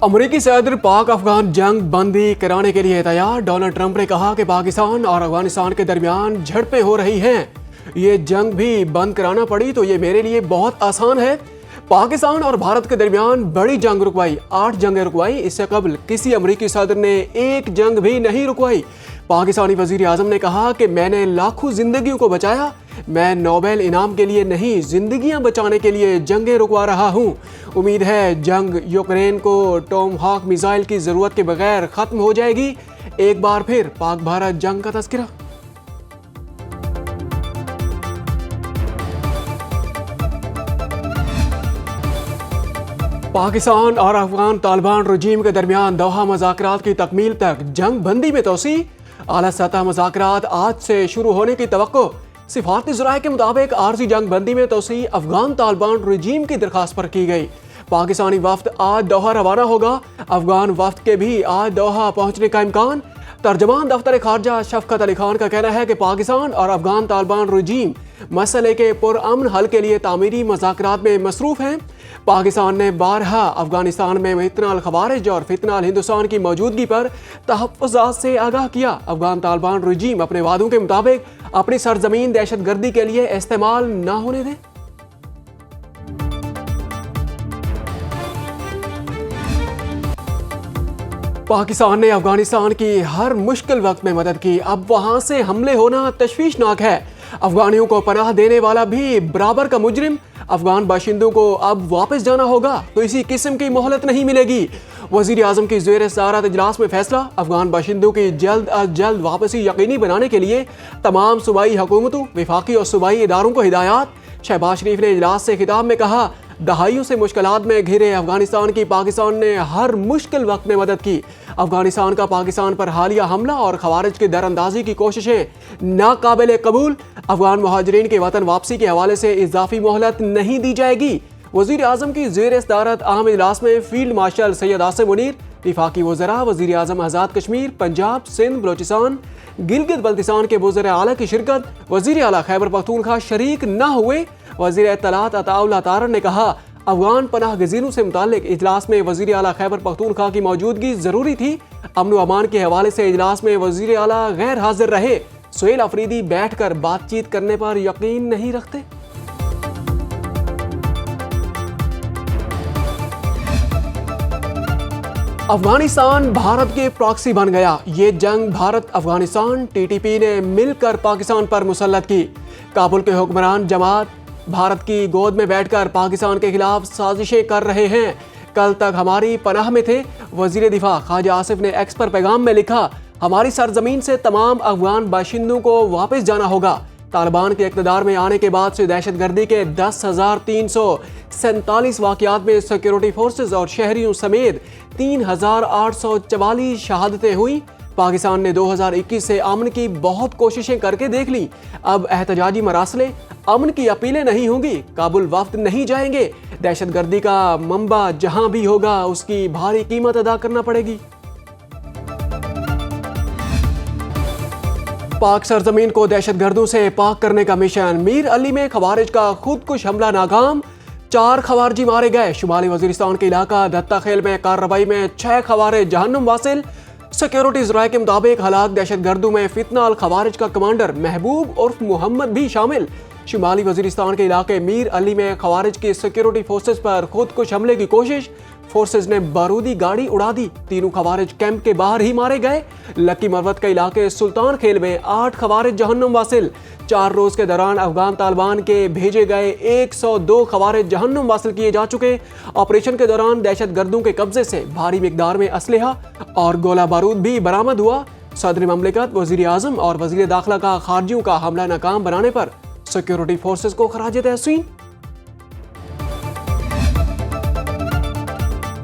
अमरीकी सदर पाक अफगान जंग बंदी कराने के लिए तैयार। डोनाल्ड ट्रंप ने कहा कि पाकिस्तान और अफगानिस्तान के दरमियान झड़पें हो रही हैं। ये जंग भी बंद कराना पड़ी तो ये मेरे लिए बहुत आसान है। पाकिस्तान और भारत के दरमियान बड़ी जंग रुकवाई, 8 जंगें रुकवाई। इससे कबल किसी अमरीकी सदर ने एक जंग भी नहीं रुकवाई। पाकिस्तानी वजीर आजम ने कहा कि मैंने लाखों जिंदगियों को बचाया। मैं नोबेल इनाम के लिए नहीं, जिंदगियां बचाने के लिए जंगें रुकवा रहा हूं। उम्मीद है जंग यूक्रेन को टॉमहॉक मिसाइल की जरूरत के बगैर खत्म हो जाएगी। एक बार फिर पाक भारत जंग का तस्करा। पाकिस्तान और अफगान तालिबान रजीम के दरमियान दोहा मुज़ाकरात की तकमील तक जंग बंदी में तोसी। आला सतह मुज़ाकरात आज से शुरू होने की तवक्को। सिफारती ज़राए के मुताबिक आरजी जंग बंदी में तोसी अफगान तालिबान रजीम की दरखास्त पर की गई। पाकिस्तानी वफ्द आज दोहा रवाना होगा। अफगान वफ्द के भी आज दोहा पहुंचने का इम्कान। तर्जमान दफ्तर खारजा शफकत अली खान का कहना है कि पाकिस्तान और अफगान तालिबान रजीम मसले के पुरअमन हल के लिए तामीरी मुज़ाकरात में मसरूफ़ हैं। पाकिस्तान ने बारहा अफगानिस्तान में फितना अल खवारिज और फितना अल हिंदुस्तान की मौजूदगी पर तहफ़्फ़ुज़ात से आगाह किया। अफगान तालिबान रजीम अपने वादों के मुताबिक अपनी सरजमीन दहशतगर्दी के लिए इस्तेमाल न होने दें। पाकिस्तान ने अफगानिस्तान की हर मुश्किल वक्त में मदद की। अब वहां से हमले होना तशवीशनाक है। अफगानियों को पनाह देने वाला भी बराबर का मुजरिम। अफगान बाशिंदों को अब वापस जाना होगा तो इसी किस्म की मोहलत नहीं मिलेगी। वजीर आजम की ज़ेर सदारत इजलास में फैसला। अफगान बाशिंदों की जल्द अज जल्द वापसी यकीनी बनाने के लिए तमाम सूबाई हुकूमतों, वफाकी और सूबाई इदारों को हिदायत। शहबाज शरीफ ने इजलास से खिताब में कहा, दहाइयों से मुश्किलात में घिरे अफगानिस्तान की पाकिस्तान ने हर मुश्किल वक्त में मदद की। अफगानिस्तान का पाकिस्तान पर हालिया हमला और खवारिज की दरअंदाजी की कोशिशें नाकाबिल कबूल। अफगान मुहाजिरीन के वतन वापसी के हवाले से इजाफी मोहलत नहीं दी जाएगी। वजीर आजम की ज़ेर सदारत अहम इजलास में फील्ड मार्शल सैयद आसिम मुनीर, वफाकी वज़रा, वज़ीर आज़म आज़ाद कश्मीर, पंजाब, सिंध, बलोचिस्तान, गिलगित बल्तिस्तान के वज़ीर आला की शिरकत। वज़ीर आला खैबर पख्तूनख्वा शरीक न हुए। वज़ीर इत्तलात अताउल्लाह तारन ने कहा, अफगान पनाह गज़ीरों से मुताल्लिक इजलास में वज़ीर आला खैबर पख्तूनख्वा की मौजूदगी ज़रूरी थी। अमन व अमान के हवाले से इजलास में वज़ीर आला गैर हाजिर रहे। सुहेल अफरीदी बैठकर बातचीत करने पर यकीन नहीं रखते। अफगानिस्तान भारत के प्रॉक्सी बन गया। ये जंग भारत अफगानिस्तान टीटीपी ने मिलकर पाकिस्तान पर मुसल्लत की। काबुल के हुक्मरान जमात भारत की गोद में बैठकर पाकिस्तान के खिलाफ साजिशें कर रहे हैं। कल तक हमारी पनाह में थे। वजीर दिफा ख्वाजा आसिफ ने एक्स पर पैगाम में लिखा, हमारी सरजमीन से तमाम अफगान बाशिंदों को वापस जाना होगा। तालिबान के इक़्तिदार में आने के बाद से दहशतगर्दी के 10,347 वाक़यात में सिक्योरिटी फोर्सेस और शहरियों समेत 3,844 शहादतें हुई। पाकिस्तान ने 2021 से अमन की बहुत कोशिशें करके देख ली। अब एहतजाजी मरासले, अमन की अपीलें नहीं होंगी। काबुल वफ्द नहीं जाएंगे। दहशतगर्दी का मंबा जहां भी होगा उसकी भारी कीमत अदा करना पड़ेगी। पाक सरजमीन को दहशतगर्दों से पाक करने का मिशन। मीर अली में खवारिज का खुदकुश हमला नाकाम, 4 खवारजी मारे गए। शुमाली वजीरिस्तान के इलाका दत्ता खेल में कार्रवाई में 6 खवारिज जहन्नुम वासिल। सिक्योरिटी ज़राए के मुताबिक हलाक दहशतगर्दों में फितना अल खवारिज का कमांडर महबूब उर्फ मोहम्मद भी शामिल। शुमाली वजीरिस्तान के इलाके मीर अली में खवारिज की सिक्योरिटी फोर्सेस पर खुदकुश हमले की कोशिश। फोर्सेस ने बारूदी गाड़ी उड़ा दी। 3 खवारिज कैंप के बाहर ही मारे गए। लकी मरवत के इलाके सुल्तान खेल में 8 खवारिज जहन्नुम वासिल। 4 रोज के दौरान अफगान तालिबान के भेजे गए 102 खवारिज जहन्नुम वासिल किए जा चुके। ऑपरेशन के दौरान दहशतगर्दों के कब्जे से भारी मिकदार में असलहा और गोला बारूद भी बरामद हुआ। सदर ममलिकत, वजीर आजम और वजीर दाखिला का खारजियों का हमला नाकाम बनाने पर सिक्योरिटी फोर्सेस को खराज तहसीन।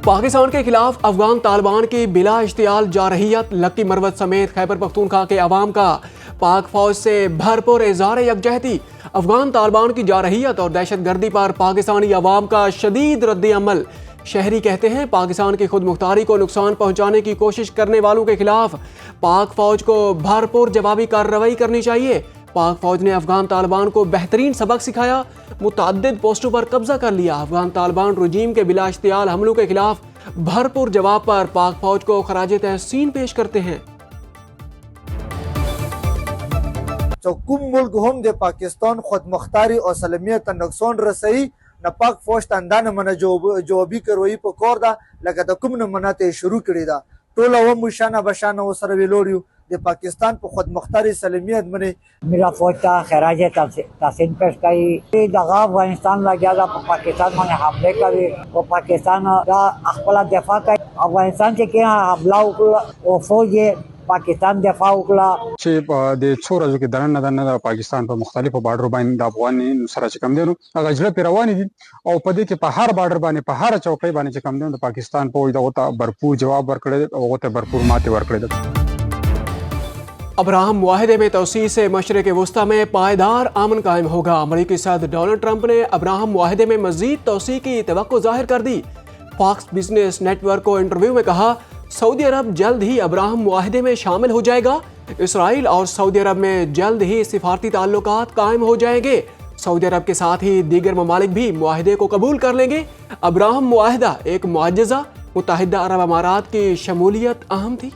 पाकिस्तान के खिलाफ अफगान तालिबान की बिला इश्तियाल जारहियत। लकी मरवत समेत खैबर पख्तूनख्वा के अवाम का पाक फौज से भरपूर इज़हार यकजहती। अफगान तालिबान की जारहियत और दहशतगर्दी पर पाकिस्तानी अवाम का शदीद रद्द अमल। शहरी कहते हैं पाकिस्तान की खुद मुख्तारी को नुकसान पहुंचाने की कोशिश करने वालों के खिलाफ पाक फौज को भरपूर जवाबी कार्रवाई करनी चाहिए। पाक फौज ने अफगान तालिबान को बेहतरीन सबक सिखाया, मुतअद्दिद पोस्टों पर कब्जा कर लिया। अफगान तालिबान रजीम के बिला इश्तियाल हमलों के खिलाफ भरपूर जवाब पर पाक फौज को खराज तहसीन पेश करते हैं। کوم ملک هم د پاکستان خودمختاری او سلمیت نقصان رسئی نه پاک فوج تندان من جوابی کروي په کور دا لکه د کوم نه مناته شروع کړی دا ټول و مشانه بشانه وسره ویلوړیو د پاکستان په خودمختاری سلمیت باندې میرا فوج ته خراج تحسین پیش کوي دغه افغانستان لګیا دا په پاکستان باندې حمله کوي او پاکستان دا خپل دفاع کوي افغانستان چې حمله وکړه او فوج پاکستان دفاع وکړه چې د څو ورځو کې دننه د پاکستان په مختلفو بارډر باندې د افغان سره چې کم دي هغه جړه پیروان دي او په دې کې په هر بارډر باندې په هر چوکۍ باندې چې کم دي د پاکستان په دغه ته भरपूर جواب ورکړي او هغه ته भरपूर ماته ورکړي ابراہم معاہدے میں توسیع سے مشرق وسطی میں پائیدار امن قائم ہوگا۔ امریکی صدر ڈونلڈ ٹرمپ نے ابراہم معاہدے میں مزید توسیع کی توقع ظاہر کر دی۔ فاکس بزنس نیٹ ورک کو انٹرویو میں کہا سعودی عرب جلد ہی ابراہم معاہدے میں شامل ہو جائے گا۔ اسرائیل اور سعودی عرب میں جلد ہی سفارتی تعلقات قائم ہو جائیں گے۔ سعودی عرب کے ساتھ ہی دیگر ممالک بھی معاہدے کو قبول کر لیں گے۔ ابراہم معاہدہ ایک معجزہ، متحدہ عرب امارات کی شمولیت اہم تھی۔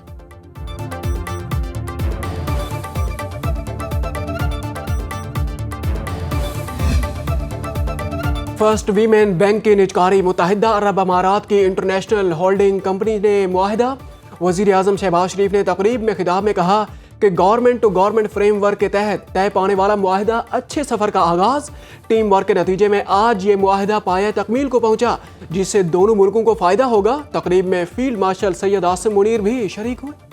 فرسٹ ویمن بینک کی نجکاری، متحدہ عرب امارات کی انٹرنیشنل ہولڈنگ کمپنی نے معاہدہ۔ وزیر اعظم شہباز شریف نے تقریب میں خطاب میں کہا کہ government to government framework کے تحت طے پانے والا معاہدہ اچھے سفر کا آغاز۔ ٹیم ورک کے نتیجے میں آج یہ معاہدہ پایہ تکمیل کو پہنچا جس سے دونوں ملکوں کو فائدہ ہوگا۔ تقریب میں فیلڈ مارشل سید عاصم منیر بھی شریک ہوئے۔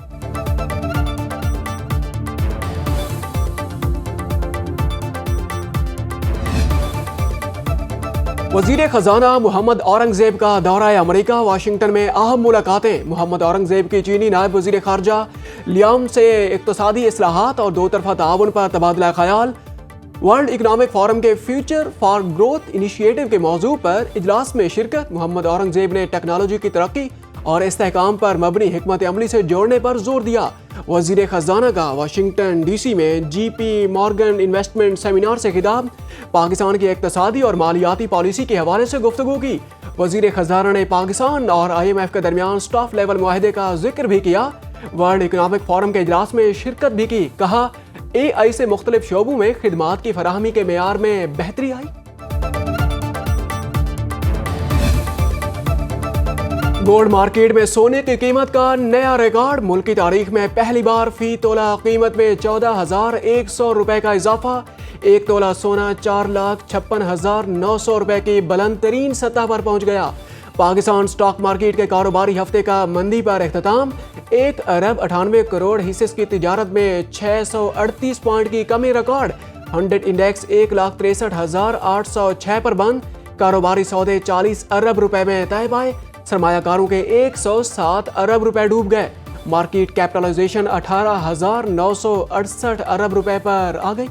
وزیر خزانہ محمد اورنگزیب کا دورہ امریکہ، واشنگٹن میں اہم ملاقاتیں۔ محمد اورنگزیب کی چینی نائب وزیر خارجہ لیام سے اقتصادی اصلاحات اور دو طرفہ تعاون پر تبادلہ خیال۔ ورلڈ اکنامک فورم کے فیوچر فار گروتھ انیشیٹو کے موضوع پر اجلاس میں شرکت۔ محمد اورنگزیب نے ٹیکنالوجی کی ترقی اور استحکام پر مبنی حکمت عملی سے جوڑنے پر زور دیا۔ وزیر خزانہ کا واشنگٹن ڈی سی میں جی پی مورگن انویسٹمنٹ سیمینار سے خطاب۔ پاکستان کی اقتصادی اور مالیاتی پالیسی کے حوالے سے گفتگو کی۔ وزیر خزانہ نے پاکستان اور آئی ایم ایف کے درمیان سٹاف لیول معاہدے کا ذکر بھی کیا۔ ورلڈ اکنامک فورم کے اجلاس میں شرکت بھی کی۔ کہا اے آئی سے مختلف شعبوں میں خدمات کی فراہمی کے معیار میں بہتری آئی۔ گولڈ مارکیٹ میں سونے کی قیمت کا نیا ریکارڈ۔ ملک کی تاریخ میں پہلی بار فی تولہ قیمت میں 14,100 روپے کا اضافہ۔ ایک تولہ سونا 4,56,900 روپے کی بلند ترین سطح پر پہنچ گیا۔ پاکستان سٹاک مارکیٹ کے کاروباری ہفتے کا مندی پر اختتام۔ 1 ارب 98 کروڑ حصص کی تجارت میں 638 پوائنٹ کی کمی ریکارڈ۔ 100 انڈیکس 1,63,806 پر بند۔ کاروباری سودے 40 ارب روپے میں طے پائے۔ سرمایہ کاروں کے 107 ارب روپے ڈوب گئے۔ مارکیٹ کیپٹلائزیشن 18,968 ارب روپے پر آ گئی۔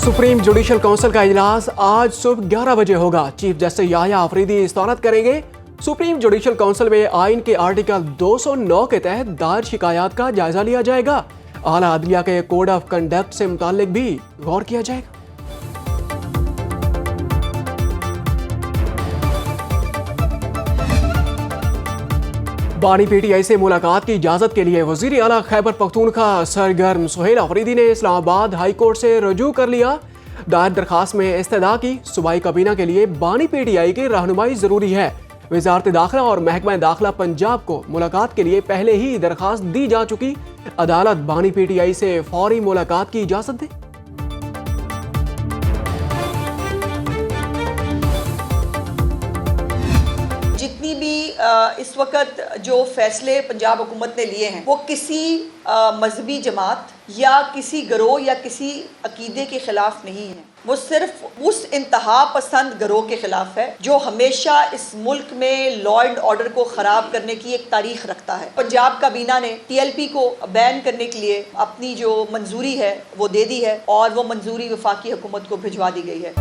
سپریم جوڈیشل کونسل کا اجلاس آج صبح 11 بجے ہوگا۔ چیف جسٹس یحییٰ آفریدی صدارت کریں گے۔ سپریم جوڈیشل کونسل میں آئین کے آرٹیکل 209 کے تحت دائر شکایات کا جائزہ لیا جائے گا۔ اعلیٰ عدلیہ کے کوڈ آف کنڈکٹ سے متعلق بھی غور کیا جائے گا۔ بانی پی ٹی آئی سے ملاقات کی اجازت کے لیے وزیر اعلیٰ خیبر پختونخوا سرگرم سہیل آفریدی نے اسلام آباد ہائی کورٹ سے رجوع کر لیا۔ دائر درخواست میں استدعا کی صوبائی کابینہ کے لیے بانی پی ٹی آئی کی رہنمائی ضروری ہے۔ وزارت داخلہ اور محکمہ داخلہ پنجاب کو ملاقات کے لیے پہلے ہی درخواست دی جا چکی۔ عدالت بانی پی ٹی آئی سے فوری ملاقات کی اجازت دے۔ جتنی بھی اس وقت جو فیصلے پنجاب حکومت نے لیے ہیں وہ کسی مذہبی جماعت یا کسی گروہ یا کسی عقیدے کے خلاف نہیں ہیں، وہ صرف اس انتہا پسند گروہ کے خلاف ہے جو ہمیشہ اس ملک میں لا اینڈ آرڈر کو خراب کرنے کی ایک تاریخ رکھتا ہے۔ پنجاب کابینہ نے ٹی ایل پی کو بین کرنے کے لیے اپنی جو منظوری ہے وہ دے دی ہے اور وہ منظوری وفاقی حکومت کو بھجوا دی گئی ہے۔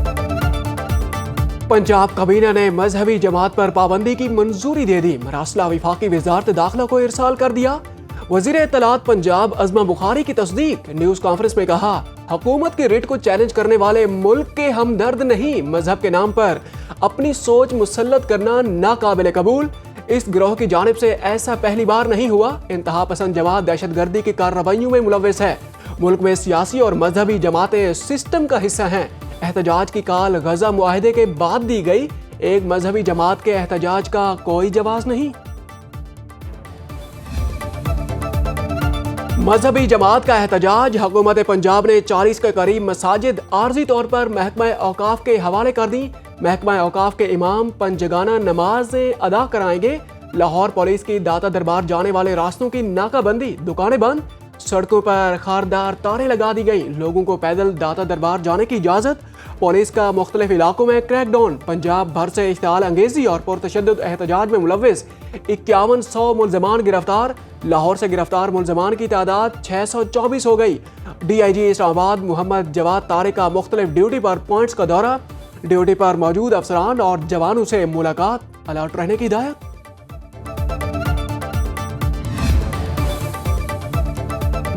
پنجاب کابینہ نے مذہبی جماعت پر پابندی کی منظوری دے دی۔ مراسلہ وفاقی وزارت داخلہ کو ارسال کر دیا۔ وزیر اطلاعات پنجاب عظمہ بخاری کی تصدیق۔ نیوز کانفرنس میں کہا हुकूमत की रिट को चैलेंज करने वाले मुल्क के हमदर्द नहीं, मजहब के नाम पर अपनी सोच मुसल्लत करना नाकाबिल कबूल। इस गिरोह की जानिब से ऐसा पहली बार नहीं हुआ। इंतहा पसंद जमात दहशतगर्दी की कार्रवाइयों में मुलव्वस है। मुल्क में सियासी और मजहबी जमातें सिस्टम का हिस्सा हैं। एहतजाज की काल गजा मुआहदे के बाद दी गई, एक मजहबी जमात के एहतजाज का कोई जवाब नहीं। मजहबी जमात का एहतजाज, हुकूमत पंजाब ने 40 के करीब मसाजिद आर्जी तौर पर महकमा औकाफ के हवाले कर दी। महकमा औकाफ के इमाम पंजगाना नमाजें अदा कराएंगे। लाहौर पुलिस की दाता दरबार जाने वाले रास्तों की नाकाबंदी, दुकानें बंद, सड़कों पर खारदार तारें लगा दी गई। लोगों को पैदल दाता दरबार जाने की इजाजत। पुलिस का मुख्तलिफ इलाकों में क्रैकडाउन। पंजाब भर से इश्तिआल अंगेजी और पुरतशद्दुद एहतजाज में मुलव्वस 5100 मुलजमान गिरफ्तार। लाहौर से गिरफ्तार मुलजमान की तादाद 624 हो गई। DIG इस्लामाबाद मोहम्मद जवाद तारिक का मुख्तलिफ ड्यूटी पर पॉइंट्स का दौरा। ड्यूटी पर मौजूद अफसरान और जवानों से मुलाकात, अलर्ट रहने की हिदायत।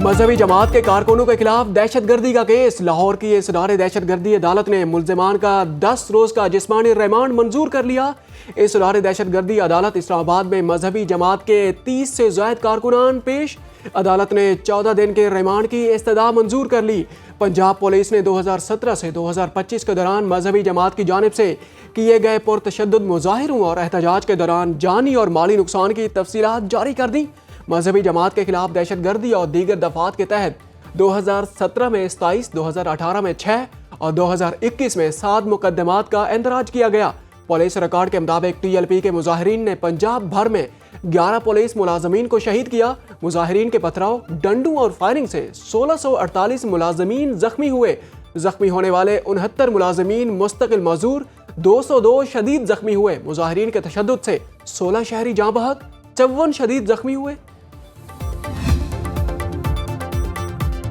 मजहबी जमात के कारकुनों के खिलाफ दहशतगर्दी का केस। लाहौर की इसदारे दहशतगर्दी अदालत ने मुलजमान का 10 रोज का जिस्मानी रिमांड मंजूर कर लिया। इसदारे दहशतगर्दी अदालत इस्लामाबाद में मजहबी जमात के 30 से ज्यादा कारकुनान पेश। अदालत ने 14 दिन के रिमांड की इस्तदा मंजूर कर ली। पंजाब पुलिस ने 2017 से 2025 के दौरान मजहबी जमात की जानिब से किए गए पुरतशद्दुद मुजाहिरों और एहतजाज के दौरान जानी और माली नुकसान की तफसीलात जारी कर दी। मजहबी जमात के खिलाफ दहशतगर्दी और दीगर दफात के तहत 2017 में 27, 2018 में 6 और 2021 में 7 मुकदमात का इंदराज किया गया। पुलिस रिकॉर्ड के मुताबिक TLP के मुजाहिरीन ने पंजाब भर में 11 पुलिस मुलाजमीन को शहीद किया। मुजाहिरीन के पथराव, डंडों और फायरिंग से 1648 मुलाजमीन जख्मी हुए। जख्मी होने वाले 69 मुलाजमीन मुस्तकिल मजूर, 202 शदीद जख्मी हुए। मुजाहिरीन के तशद्दुद से 16 शहरी जाँ बहक, 54 शदीद जख्मी हुए।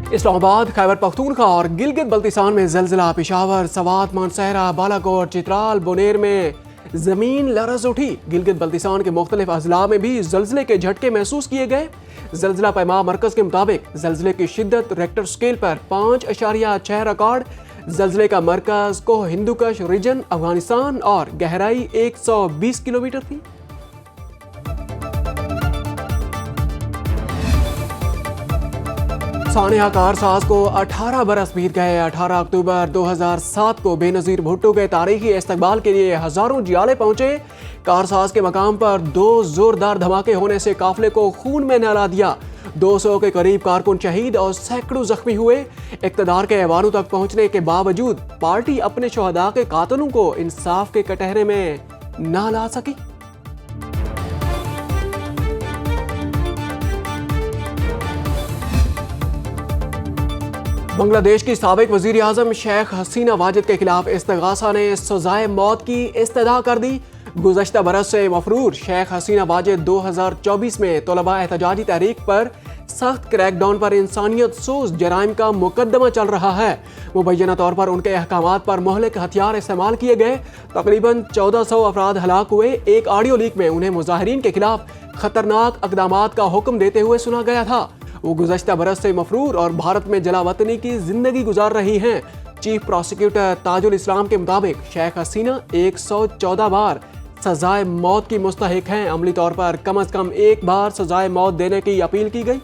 इस्लामाबाद, खैबर पख्तूनख्वा और गिलगित बल्तिस्तान में ज़लज़ला। पेशावर, सवात, मानसहरा, बालाकोट, चित्राल, बुनेर में ज़मीन लरज़ उठी। गिलगित बल्तिस्तान के मुख्तलिफ अजला में भी ज़लज़ले के झटके महसूस किए गए। ज़लज़ला पैमा मरकज़ के मुताबिक ज़लज़ले की शिद्दत रेक्टर स्केल पर 5.6 रिकॉर्ड। ज़लज़ले का मरकज़ को हिंदुकश रीजन, अफगानिस्तान और गहराई 120 किलोमीटर थी। सानिया कारसाज को 18 बरस बीत गए। 18 अक्टूबर 2007 को बेनज़ीर भुट्टो के तारीखी इस्तकबाल के लिए हज़ारों जियाले पहुंचे। कारसाज के मकाम पर 2 जोरदार धमाके होने से काफिले को खून में नहला दिया। 200 के करीब कारकुन शहीद और सैकड़ों जख्मी हुए। इक़्तिदार के ऐवानों तक पहुंचने के बावजूद पार्टी अपने शुहदा के कातिलों को इंसाफ के कटहरे में न ला सकी। बांग्लादेश की साबिक वज़ीर आज़म शेख हसीना वाजिद के खिलाफ इस्तिगासा ने सज़ाए मौत की इस्तदा कर दी। गुज़श्ता बरस से मफरूर शेख हसीना वाजिद 2024 में तलबा एहतजाजी तहरीक पर सख्त क्रैकडाउन पर इंसानियत सोज जराइम का मुकदमा चल रहा है। मुबैना तौर पर उनके अहकामात पर मुहलिक हथियार इस्तेमाल किए गए। तकरीबन 1400 अफराद हलाक हुए। एक ऑडियो लीक में उन्हें मुजाहिरीन के खिलाफ खतरनाक इक़दामात का हुक्म देते हुए सुना गया था। वो गुज़श्ता बरस से मफरूर और भारत में जलावतनी की जिंदगी गुजार रही हैं। चीफ प्रोसिक्यूटर ताजुल इस्लाम के मुताबिक शेख हसीना 114 बार सजाए मौत की मुस्तहिक हैं। अमली तौर पर कम अज कम एक बार सजाए मौत देने की अपील की गई।